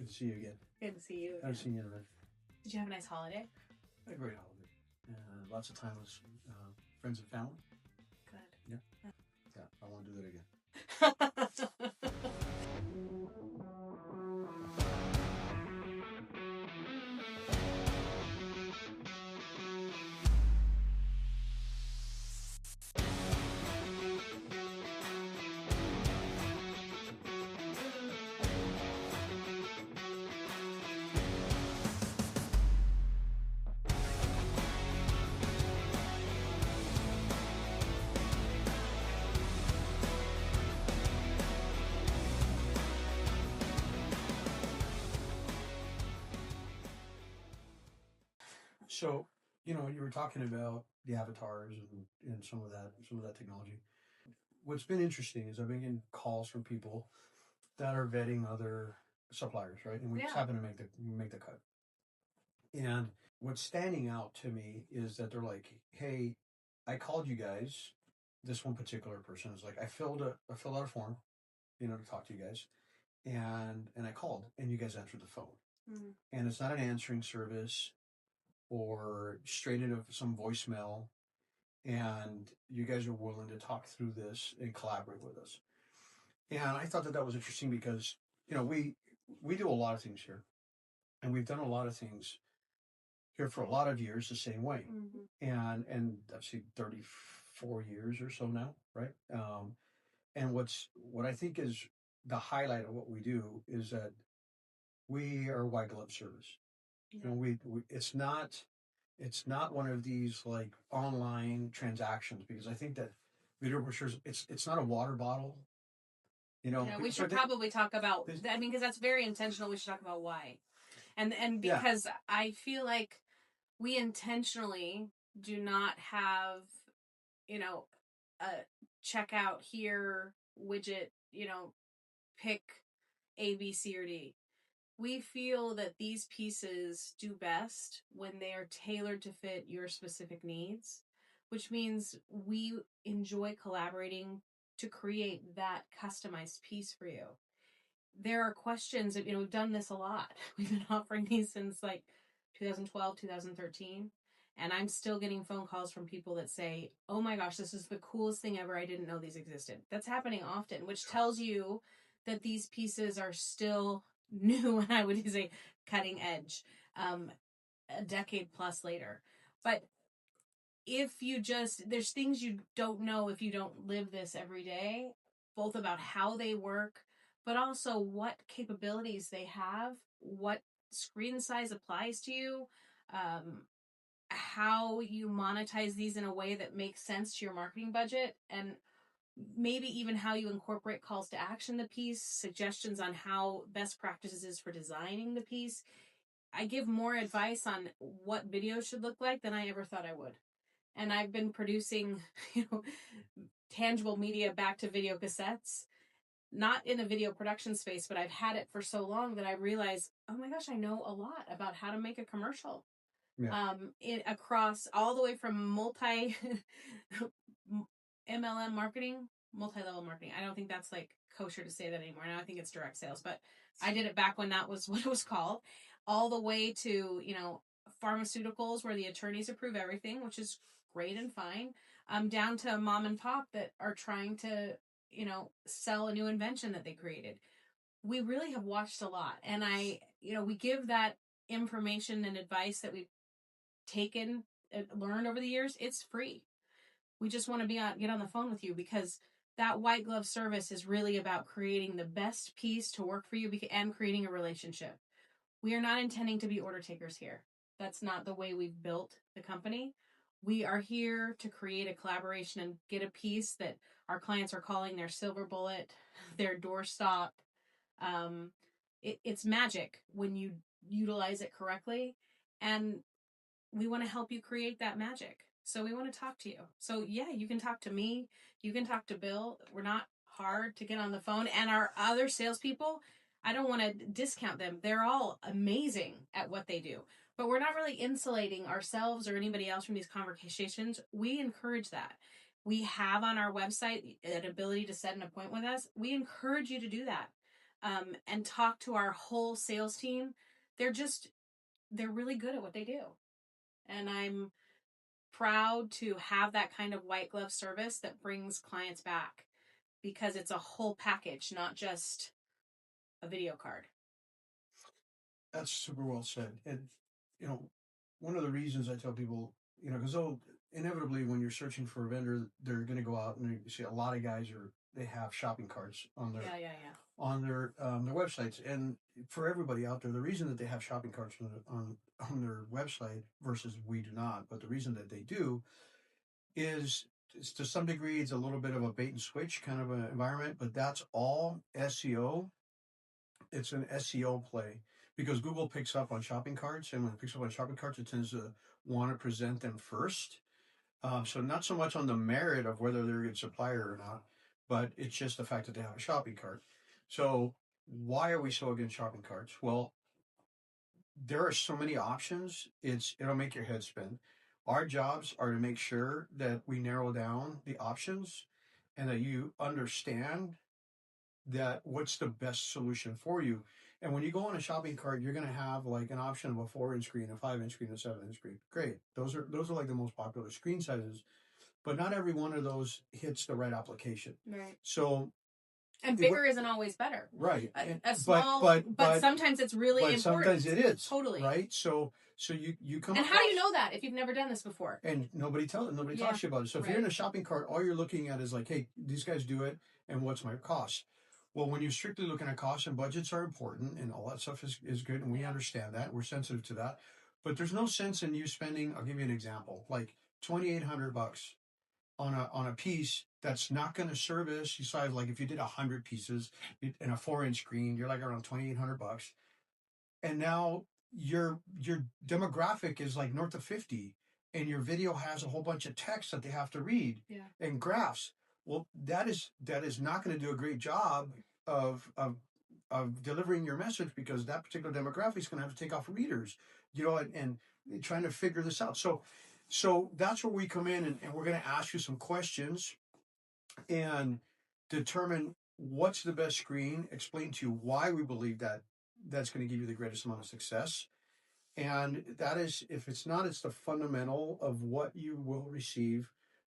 Good to see you again. Good to see you again. I've seen you in a minute. Did you have a nice holiday? A great holiday. Lots of time with friends and family. Good. Yeah, I want to do that again. So, you were talking about the avatars and some of that technology. What's been interesting is I've been getting calls from people that are vetting other suppliers, right? And we just happen to make the cut. And what's standing out to me is that they're like, "Hey, I called you guys." This one particular person is like, "I filled out a form, to talk to you guys, and I called, and you guys answered the phone, and it's not an answering service or straight into some voicemail, and you guys are willing to talk through this and collaborate with us." And I thought that was interesting because we do a lot of things here, and we've done a lot of things here for a lot of years the same way, and I've seen 34 years or so now, right? And what I think is the highlight of what we do is that we are white glove service. We it's not one of these like online transactions, because I think that video brochures, it's not a water bottle. We should probably talk about, because that's very intentional. We should talk about why. And because I feel like we intentionally do not have, a checkout here widget, pick A, B, C, or D. We feel that these pieces do best when they are tailored to fit your specific needs, which means we enjoy collaborating to create that customized piece for you. There are questions that, we've done this a lot. We've been offering these since like 2012, 2013. And I'm still getting phone calls from people that say, "Oh my gosh, this is the coolest thing ever. I didn't know these existed." That's happening often, which tells you that these pieces are still new, and I would say cutting edge, a decade plus later. But there's things you don't know if you don't live this every day, both about how they work, but also what capabilities they have, what screen size applies to you, how you monetize these in a way that makes sense to your marketing budget, and maybe even how you incorporate calls to action the piece, suggestions on how best practices is for designing the piece. I give more advice on what video should look like than I ever thought I would. And I've been producing, tangible media back to video cassettes, not in a video production space, but I've had it for so long that I realized, oh my gosh, I know a lot about how to make a commercial. Yeah. Across all the way from MLM marketing, multi-level marketing. I don't think that's like kosher to say that anymore. Now I think it's direct sales, but I did it back when that was what it was called, all the way to, pharmaceuticals where the attorneys approve everything, which is great and fine, down to mom and pop that are trying to, sell a new invention that they created. We really have watched a lot. And we give that information and advice that we've taken and learned over the years. It's free. We just want to get on the phone with you, because that white glove service is really about creating the best piece to work for you and creating a relationship. We are not intending to be order takers here. That's not the way we've built the company. We are here to create a collaboration and get a piece that our clients are calling their silver bullet, their doorstop. It's magic when you utilize it correctly, and we want to help you create that magic. So we want to talk to you. So yeah, you can talk to me. You can talk to Bill. We're not hard to get on the phone. And our other salespeople, I don't want to discount them. They're all amazing at what they do. But we're not really insulating ourselves or anybody else from these conversations. We encourage that. We have on our website an ability to set an appointment with us. We encourage you to do that. and talk to our whole sales team, they're really good at what they do. And I'm proud to have that kind of white glove service that brings clients back, because it's a whole package, not just a video card. That's super well said. And, one of the reasons I tell people, because inevitably when you're searching for a vendor, they're going to go out and you see a lot of guys they have shopping carts on their on their websites. And for everybody out there, the reason that they have shopping carts on their website versus we do not, but the reason that they do is to some degree it's a little bit of a bait and switch kind of an environment, but that's all SEO. It's an SEO play because Google picks up on shopping carts, and when it picks up on shopping carts, it tends to want to present them first. So not so much on the merit of whether they're a good supplier or not, but it's just the fact that they have a shopping cart. So why are we so against shopping carts? Well, there are so many options. It'll make your head spin. Our jobs are to make sure that we narrow down the options and that you understand that what's the best solution for you. And when you go on a shopping cart, you're going to have like an option of a 4-inch screen, a 5-inch screen, a 7-inch screen. Great. Those are like the most popular screen sizes, but not every one of those hits the right application. Right. So, and bigger isn't always better. Right. A small, but sometimes it's really important. Sometimes it is. Totally. Right. So you come. And how do you know that if you've never done this before? And nobody talks to you about it. So if you're in a shopping cart, all you're looking at is like, hey, these guys do it, and what's my cost? Well, when you're strictly looking at costs, and budgets are important, and all that stuff is good, and we understand that. We're sensitive to that. But there's no sense in you spending, I'll give you an example, like $2,800 on a piece that's not going to service. You saw, like, if you did 100 pieces in a 4-inch screen, you're like around $2,800. And now your demographic is like north of 50, and your video has a whole bunch of text that they have to read and graphs. Well, that is not going to do a great job of delivering your message, because that particular demographic is going to have to take off readers, and trying to figure this out. So that's where we come in, and we're going to ask you some questions and determine what's the best screen, explain to you why we believe that that's going to give you the greatest amount of success. And that is, if it's not, it's the fundamental of what you will receive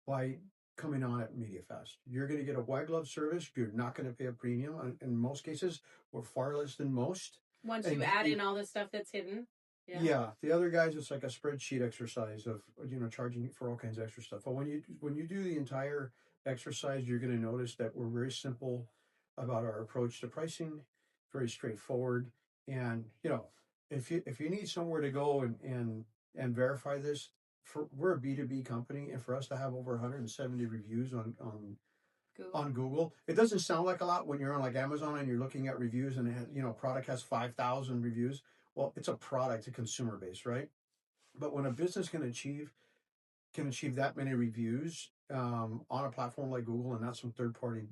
by coming on at MediaFast. You're going to get a white glove service. You're not going to pay a premium. In most cases, we're far less than most. Once you add in all the stuff that's hidden. Yeah. The other guys, it's like a spreadsheet exercise of, charging for all kinds of extra stuff. But when you do the entire exercise, you're going to notice that we're very simple about our approach to pricing, very straightforward. And, if you need somewhere to go and verify this, we're a B2B company, and for us to have over 170 reviews on Google, it doesn't sound like a lot when you're on like Amazon and you're looking at reviews and it has, product has 5,000 reviews. Well, it's a product, a consumer base, right? But when a business can achieve that many reviews on a platform like Google, and not some third party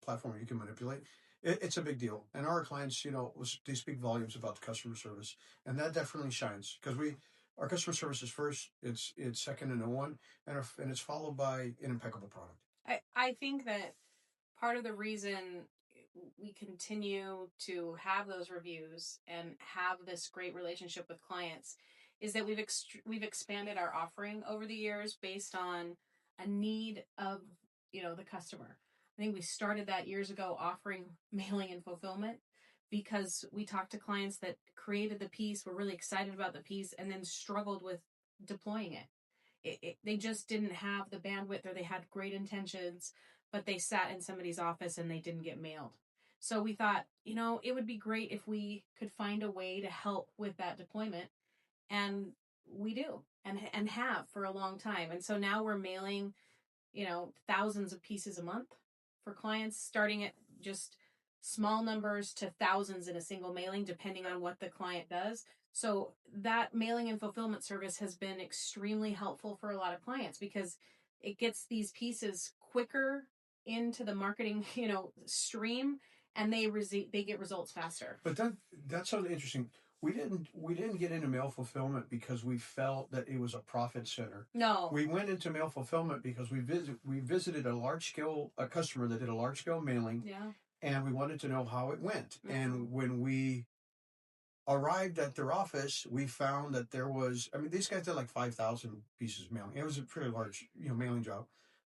platform you can manipulate, it's a big deal. And our clients, they speak volumes about the customer service, and that definitely shines, because our customer service is first, it's second to no one, and it's followed by an impeccable product. I think that part of the reason we continue to have those reviews and have this great relationship with clients is that we've expanded our offering over the years based on a need of the customer. I think we started that years ago, offering mailing and fulfillment, because we talked to clients that created the piece, were really excited about the piece, and then struggled with deploying it. They just didn't have the bandwidth, or they had great intentions, but they sat in somebody's office and they didn't get mailed. So we thought, it would be great if we could find a way to help with that deployment. And we do, and have for a long time. And so now we're mailing, thousands of pieces a month for clients, starting at just small numbers to thousands in a single mailing, depending on what the client does. So that mailing and fulfillment service has been extremely helpful for a lot of clients, because it gets these pieces quicker into the marketing, stream, and they get results faster. But that's something interesting. We didn't get into mail fulfillment because we felt that it was a profit center. No. We went into mail fulfillment because we visited a customer that did a large scale mailing. Yeah. and we wanted to know how it went. And when we arrived at their office, we found that there was, I mean, these guys did like 5,000 pieces of mailing. It was a pretty large, mailing job.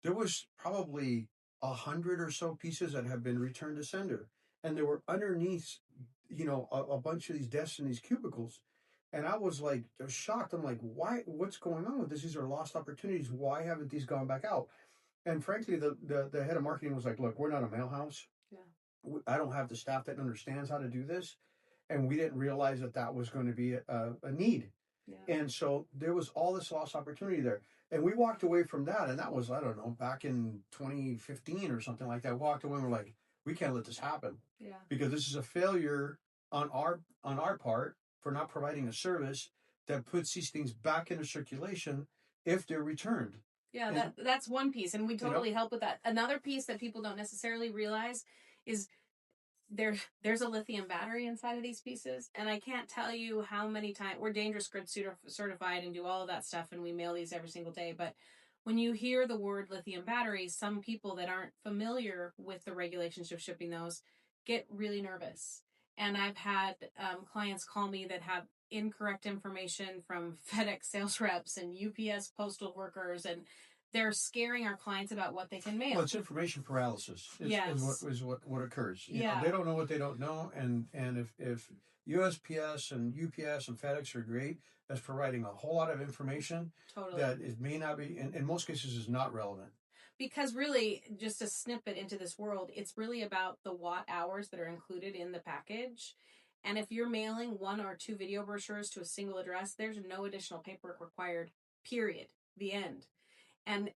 There was probably 100 or so pieces that had been returned to sender. And they were underneath, a bunch of these desks in these cubicles. And I was like, I was shocked. I'm like, why, what's going on with this? These are lost opportunities. Why haven't these gone back out? And frankly, the head of marketing was like, look, we're not a mail house. Yeah. I don't have the staff that understands how to do this. And we didn't realize that was going to be a need. Yeah. And so there was all this lost opportunity there. And we walked away from that. And that was, I don't know, back in 2015 or something like that. Walked away and we're like, we can't let this happen. Yeah. Because this is a failure on our part for not providing a service that puts these things back into circulation if they're returned. Yeah, that's one piece. And we totally help with that. Another piece that people don't necessarily realize is there's a lithium battery inside of these pieces, and I can't tell you how many times we're dangerous goods certified and do all of that stuff, and we mail these every single day. But when you hear the word lithium batteries, some people that aren't familiar with the regulations of shipping those get really nervous. And I've had clients call me that have incorrect information from FedEx sales reps and UPS postal workers, and they're scaring our clients about what they can mail. Well, it's information paralysis. Is what occurs. They don't know what they don't know, and if USPS and UPS and FedEx are great, that's providing a whole lot of information that it may not be, in most cases, is not relevant. Because really, just a snippet into this world, it's really about the watt hours that are included in the package. And if you're mailing 1 or 2 video brochures to a single address, there's no additional paperwork required, period. The end. And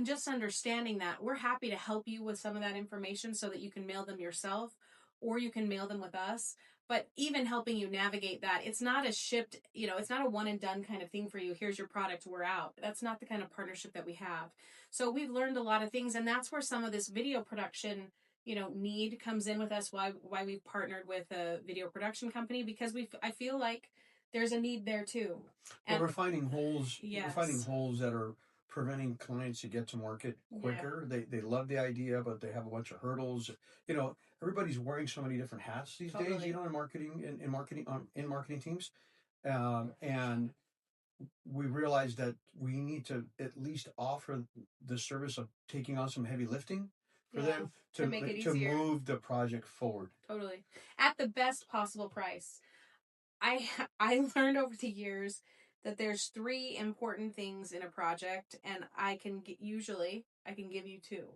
just understanding that, we're happy to help you with some of that information so that you can mail them yourself or you can mail them with us. But even helping you navigate that, it's not a shipped, it's not a one and done kind of thing for you. Here's your product, we're out. That's not the kind of partnership that we have. So we've learned a lot of things, and that's where some of this video production, need comes in with us. Why we've partnered with a video production company, because I feel like there's a need there too. And we're finding holes. Yes. We're finding holes that are preventing clients to get to market quicker. Yeah. They love the idea, but they have a bunch of hurdles. Everybody's wearing so many different hats these days. In marketing teams, and we realized that we need to at least offer the service of taking on some heavy lifting for them to make it easier, to move the project forward. Totally, at the best possible price. I learned over the years that there's 3 important things in a project, and I can give you 2.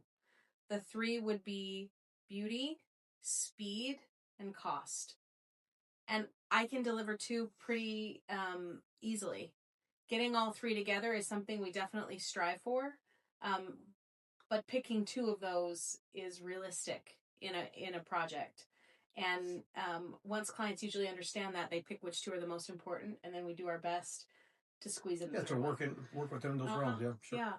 The 3 would be beauty, speed, and cost. And I can deliver 2 pretty easily. Getting all 3 together is something we definitely strive for, but picking 2 of those is realistic in a project. And once clients usually understand that, they pick which 2 are the most important, and then we do our best to squeeze them. Yeah, to work with them in those realms. Yeah, sure. Yeah,